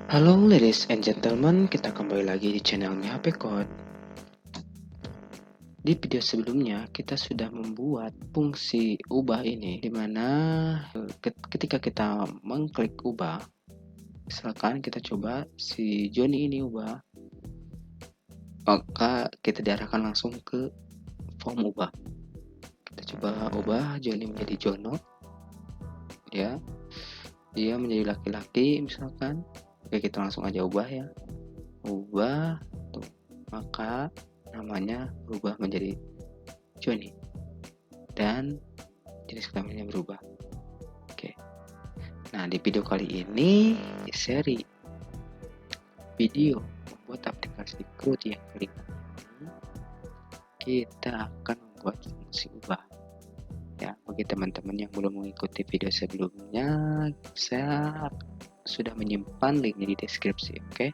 Halo ladies and gentlemen, kita kembali lagi di channel HP Code. Di video sebelumnya, kita sudah membuat fungsi ubah ini, di mana ketika kita mengklik ubah, misalkan kita coba si Joni ini ubah, maka kita diarahkan langsung ke form ubah. Kita coba ubah Joni menjadi Jono, ya, dia menjadi laki-laki misalkan. Oke, kita langsung aja ubah ya. Ubah tuh, maka namanya berubah menjadi Joni dan jenis kelaminnya berubah. Oke. Nah, di video kali ini di seri video membuat aplikasi code yang kelima ini, kita akan membuat fungsi ubah. Ya, bagi teman-teman yang belum mengikuti video sebelumnya, saya sudah menyimpan linknya di deskripsi, oke?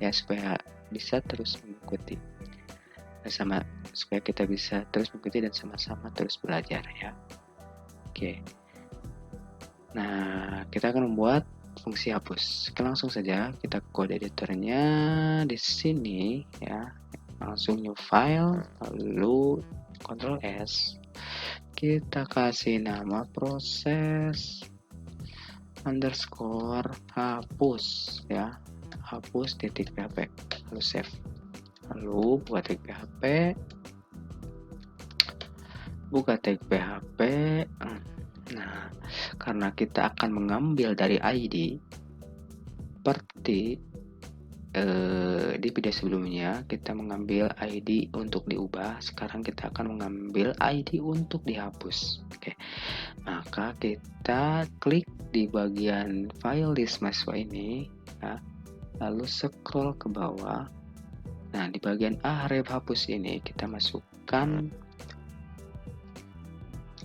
Ya, supaya bisa terus mengikuti bersama, supaya kita bisa terus mengikuti dan sama-sama terus belajar ya. Oke. Nah, kita akan membuat fungsi hapus. Oke, langsung saja kita kode editornya di sini ya. Langsung new file, lalu Ctrl S. Kita kasih nama proses underscore hapus ya. Hapus titik php. Lalu save. Lalu buka tag php. Buka tag php. Nah, karena kita akan mengambil dari ID seperti di video sebelumnya kita mengambil ID untuk diubah, sekarang kita akan mengambil ID untuk dihapus. Oke, maka kita klik di bagian file list mahasiswa ini ya, lalu scroll ke bawah. Nah, di bagian array hapus ini kita masukkan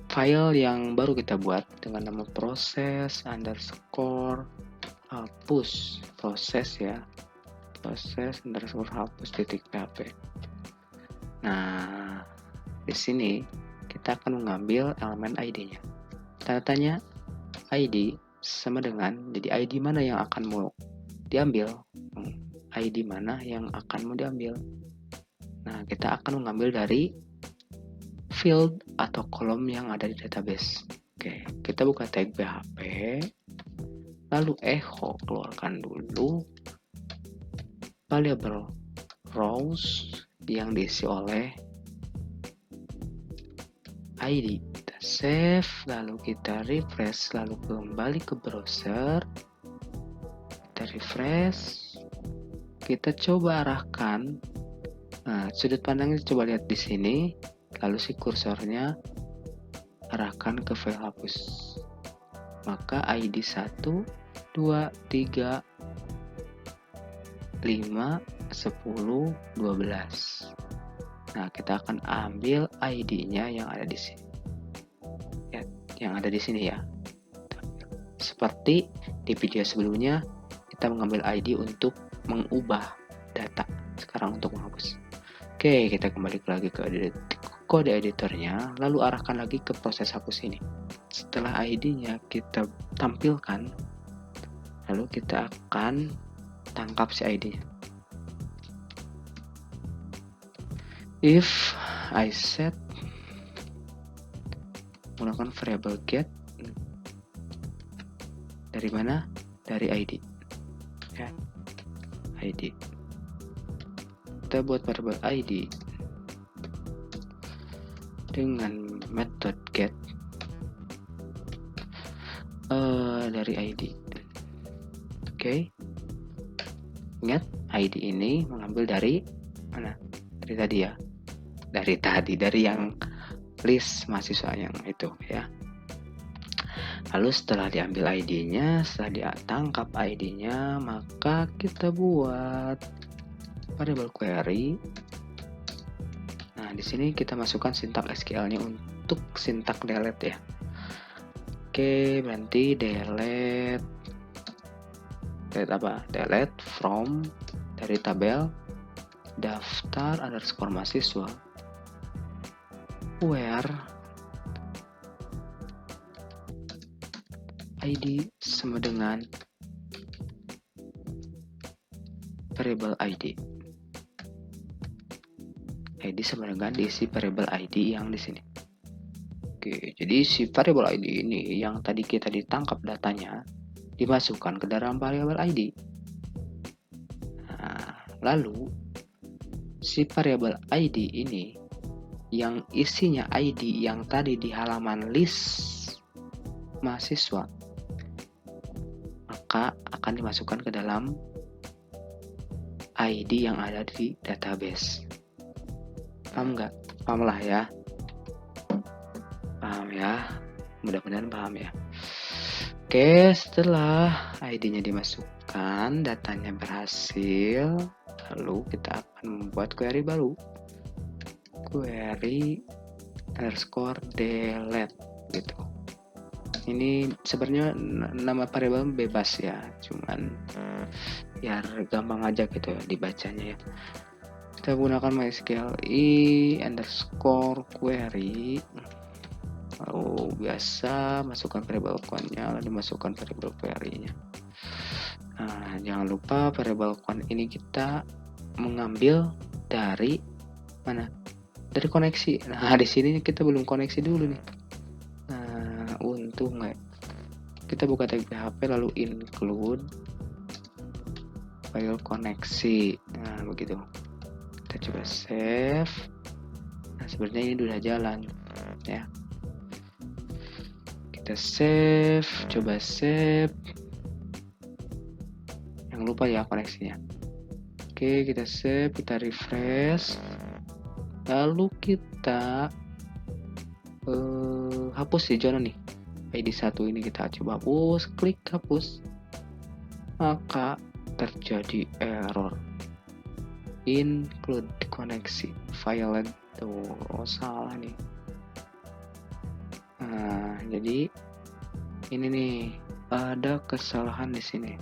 file yang baru kita buat dengan nama proses underscore hapus, proses ya, proses underscore hapus titik php. Nah, di sini kita akan mengambil elemen ID-nya. Tanda tanya ID sama dengan, jadi ID mana yang akan mau diambil? ID mana yang akan mau diambil? Nah, kita akan mengambil dari field atau kolom yang ada di database. Oke, kita buka tag php, lalu echo, keluarkan dulu variable rows yang diisi oleh ID. Kita save, lalu kita refresh, lalu kembali ke browser. Kita refresh, kita coba arahkan. Nah, sudut pandangnya coba lihat di sini, lalu si kursornya arahkan ke file hapus. Maka ID 1, 2, 3, 5, 10, 12. Nah, kita akan ambil ID-nya yang ada di sini. Ya, yang ada di sini ya. Seperti di video sebelumnya, kita mengambil ID untuk mengubah data. Sekarang untuk menghapus. Oke, kita kembali lagi ke kode editornya, lalu arahkan lagi ke proses hapus ini. Setelah ID-nya kita tampilkan, lalu kita akan tangkap si ID-nya. If I set menggunakan variable get dari mana? Dari ID. Ya, ID. Kita buat variable ID dengan method get dari ID. Oke. Ingat, ID ini mengambil dari mana? Dari tadi ya. Dari yang list mahasiswa yang itu ya. Lalu setelah diambil ID-nya, setelah ditangkap ID-nya, maka kita buat variable query. Nah, di sini kita masukkan sintak SQL-nya untuk sintak delete ya. Oke, berarti delete apa? Delete from dari tabel daftar underscore mahasiswa where ID sama dengan variable ID. ID sama dengan diisi variable ID yang di sini. Oke, jadi si variable ID ini yang tadi kita ditangkap datanya dimasukkan ke dalam variable ID. Nah, lalu si variable ID ini yang isinya ID yang tadi di halaman list mahasiswa, maka akan dimasukkan ke dalam ID yang ada di database. Paham nggak? Paham lah ya. Paham ya, mudah-mudahan paham ya. Oke, setelah ID-nya dimasukkan, datanya berhasil, lalu kita akan membuat query baru. Query underscore delete gitu. Ini sebenarnya nama variable bebas ya, cuman biar gampang aja gitu ya dibacanya ya. Kita gunakan MySQL underscore query, lalu biasa masukkan variable count-nya, lalu masukkan variable query-nya. Nah, jangan lupa variable count ini kita mengambil dari mana? Dari koneksi. Nah, di sini kita belum koneksi dulu nih. Nah, untung nggak? Kita buka tag PHP lalu include file koneksi. Nah, begitu. Kita coba save. Nah, sebenarnya ini udah jalan ya. Kita save, coba save. Jangan lupa ya koneksinya. Oke, kita save, kita refresh. Lalu kita hapus si Jono nih. ID 1 ini kita coba hapus, klik hapus. Maka terjadi error. Include koneksi file. Tuh, salah nih. Nah, jadi ini nih ada kesalahan di sini.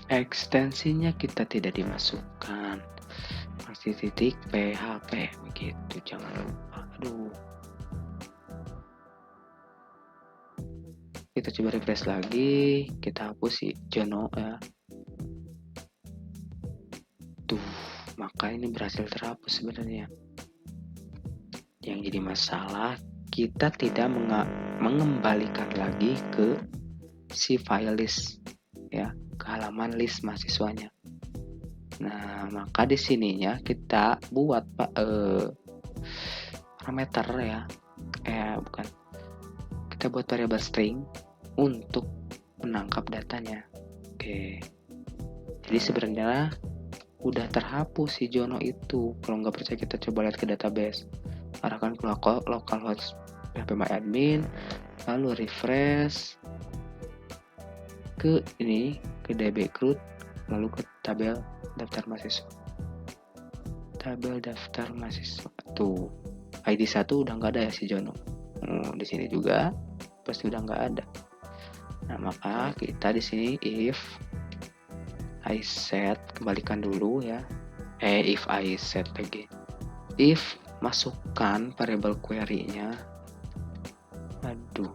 Ekstensinya kita tidak dimasukkan. Masih titik PHP begitu, jangan lupa. Aduh. Kita coba refresh lagi, kita hapus si Jono ya. Tuh, maka ini berhasil terhapus sebenarnya. Yang jadi masalah kita tidak mengembalikan lagi ke si file list ya, ke halaman list mahasiswanya. Nah, maka di sininya kita buat parameter ya. Bukan. Kita buat variable string untuk menangkap datanya. Oke. Jadi sebenarnya udah terhapus si Jono itu. Kalau nggak percaya kita coba lihat ke database. Arahkan ke localhost phpMyAdmin, lalu refresh ke ini, ke dbcrud, lalu ke tabel daftar mahasiswa. Tabel daftar mahasiswa. Tuh, ID 1 udah nggak ada ya si Jono. Di sini juga pasti udah nggak ada. Nah, maka kita di sini if I set, kembalikan dulu ya. If I set lagi. If masukkan variable query-nya. Aduh.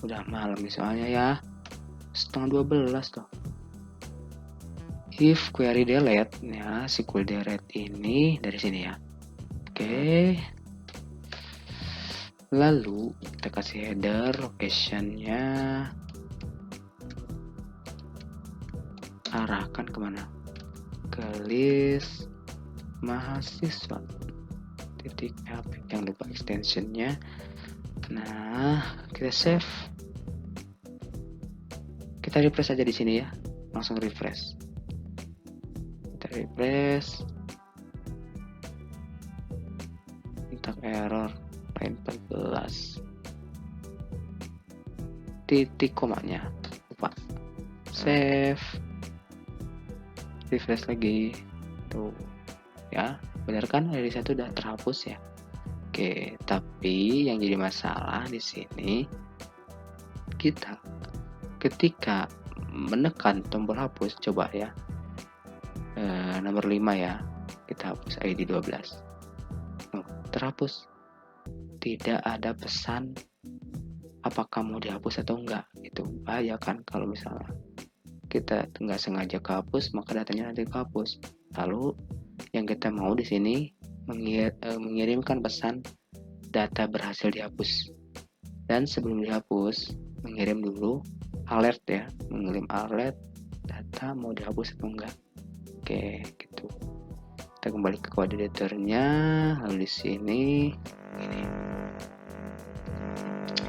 Udah malam misalnya ya. 11:30 tuh. If query delete ya, SQL delete ini dari sini ya. Oke. Lalu kita kasih header, location-nya arahkan kemana? Ke list mahasiswa titik php, jangan lupa extensionnya. Nah, kita save, kita refresh aja di sini ya, langsung refresh. Kita refresh, entah error line 14 titik komanya lupa. Save, refresh lagi tuh ya, benar kan dari satu udah terhapus ya. Oke, tapi yang jadi masalah di sini kita ketika menekan tombol hapus, coba ya, nomor 5 ya, kita hapus ID 12. Terhapus, tidak ada pesan apakah mau dihapus atau enggak. Itu bahaya kan kalau misalnya kita nggak sengaja kehapus, maka datanya nanti kehapus. Lalu yang kita mau di sini mengirimkan pesan data berhasil dihapus. Dan sebelum dihapus, mengirim dulu alert ya, mengirim alert data mau dihapus atau enggak. Oke, gitu. Kita kembali ke kode editornya, lalu di sini ini.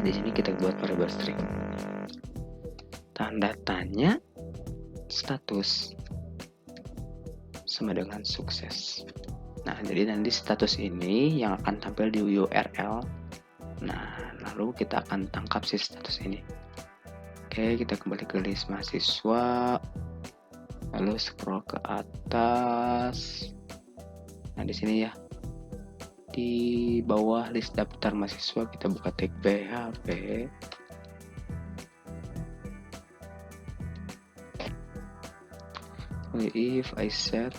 Di sini kita buat variable string. Tanda tanya status sama dengan sukses. Nah, jadi nanti status ini yang akan tampil di URL. Nah, lalu kita akan tangkap si status ini. Oke, kita kembali ke list mahasiswa. Lalu scroll ke atas. Nah, di sini ya. Di bawah list daftar mahasiswa kita buka tag PHP. If I set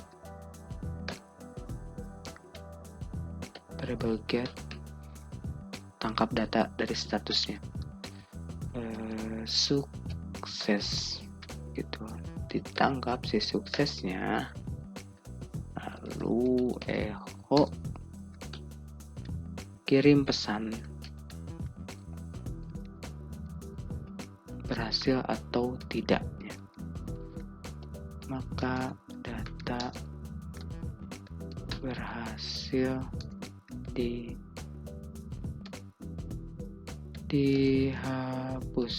variable get, tangkap data dari statusnya sukses gitu, ditangkap si suksesnya, lalu echo kirim pesan berhasil atau tidaknya, maka data berhasil dihapus.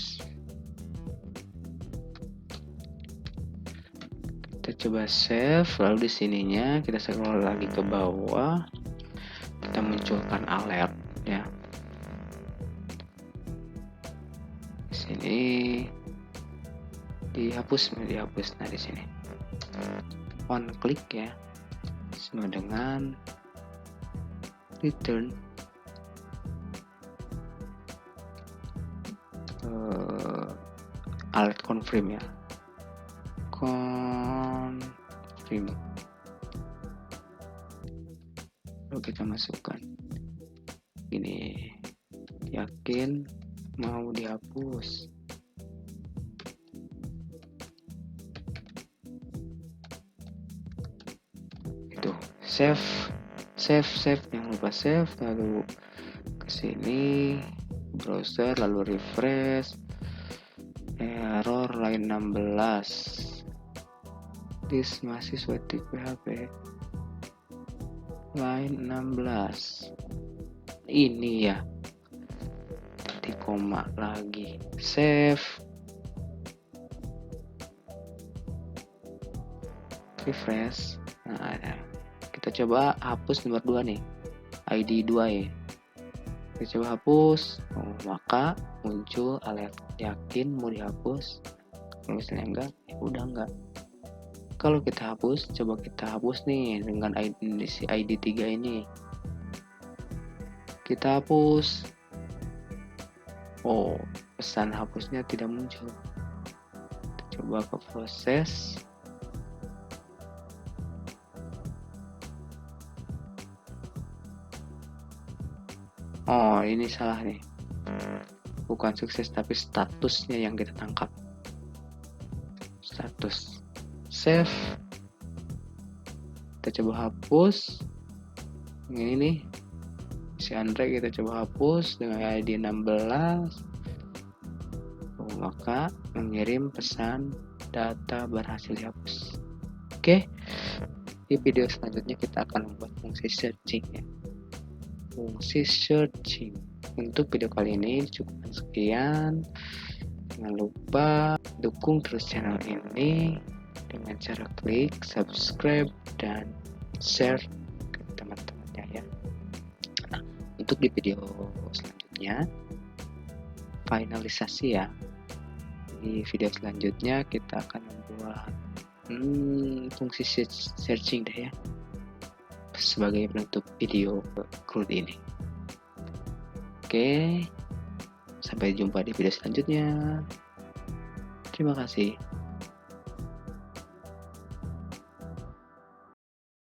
Kita coba save, lalu di sininya kita scroll lagi ke bawah, kita munculkan alert ya. Di sini dihapus. Nah, di sini on click ya, sama dengan return alert confirm ya, confirm. Lalu kita masukkan ini, yakin mau dihapus. Itu save, jangan lupa save, lalu ke sini browser, lalu refresh, error line 16, this mahasiswa di PHP line 16 ini ya, titik koma lagi, save, refresh. Nah, kita coba hapus nomor 2 nih, ID 2 ya. Kita coba hapus, maka muncul alert yakin mau dihapus. Kalau misalnya enggak, ya udah enggak. Kalau kita hapus, coba kita hapus nih dengan ID 3 ini. Kita hapus. Oh, pesan hapusnya tidak muncul. Kita coba ke proses. Oh, ini salah nih. Bukan sukses, tapi statusnya yang kita tangkap. Status. Save. Kita coba hapus. Ini nih. Si Andre kita coba hapus dengan ID 16. Oh, maka mengirim pesan data berhasil dihapus. Oke. Di video selanjutnya kita akan membuat fungsi searching ya. Fungsi searching. Untuk video kali ini cukup sekian. Jangan lupa dukung terus channel ini dengan cara klik subscribe dan share ke teman-temannya ya. Nah, untuk di video selanjutnya finalisasi ya. Di video selanjutnya kita akan membuat fungsi searching deh ya, sebagai penutup video CRUD ini. Oke, sampai jumpa di video selanjutnya. Terima kasih.